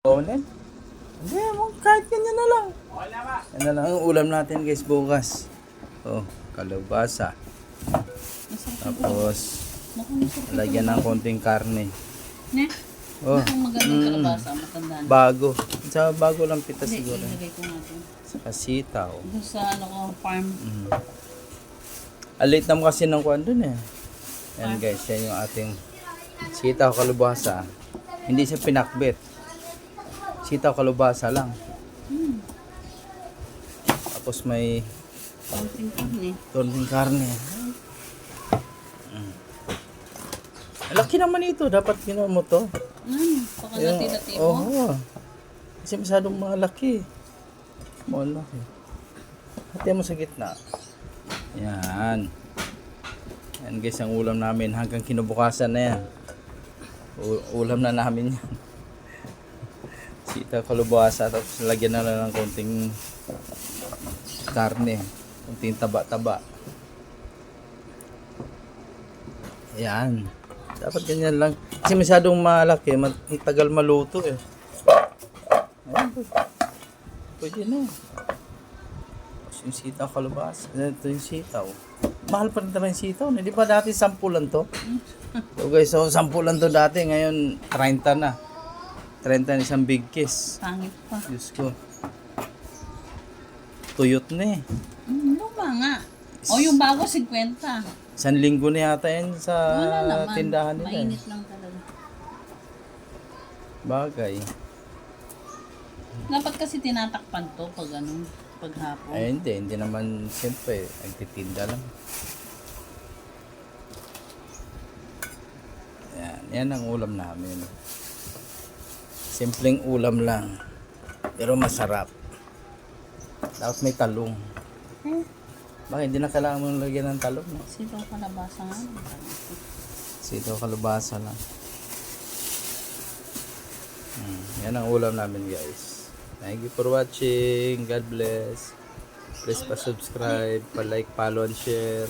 Onen? Hindi, kahit ganyan na lang. Yan na lang ang ulam natin guys bukas. Oh, kalabasa. Tapos, lagyan ng konting karne. Ne? Oh, Ang magandang kalabasa, matanda na. bago. Sa bago lang pita Hindi, siguro. ilagay ko natin. Sa sitaw. Doon sa ano ko, farm. Alit naman kasi ng kwan dun eh. Yan guys, yan yung ating sitaw kalabasa. Hindi siya pinakbet. Sitaw kalabasa lang. Tapos may Konting karne. konting karne. Ang laki naman ito. Dapat ginawa mo to. Pakalati-lati mo. Oo. Kasi masyadong malaki. Malaki. Hati mo sa gitna. Yan. Yan guys ang ulam namin. Hanggang kinabukasan na yan. Ulam na namin yan. Sitaw kalabasa. Tapos lagyan na lang ng konting karne. Konting taba-taba. Yan. Dapat ganyan lang. Kasi masyadong malaki. Tagal maluto eh. Ayan. Pwede na. Tapos yung sitaw kalabasa. Ito yung sitaw. Mahal pa rin talaga yung sitaw. Di ba dati 10 lang to? So guys, so 10 lang to dati. Ngayon 30 na. 30 na isang big kiss. Pangit pa. Diyos ko. Tuyot na eh. Luma nga. O yung bago, 50. 1 linggo na yata yan sa Wala naman. tindahan nila. Mainit lang talaga. Bagay. Dapat kasi tinatakpan to pag ano, pag hapon. Ay hindi naman siyempre, nagtitinda lang. Yan ang ulam namin. Simpleng ulam lang. Pero masarap. Tapos may talong. Bakit hindi na kailangan mo lagyan ng talong? No? Sitaw kalabasa nga. Sitaw kalabasa lang. Yan ang ulam namin guys. Thank you for watching. God bless. Please pa-subscribe, pa-like, follow, and share.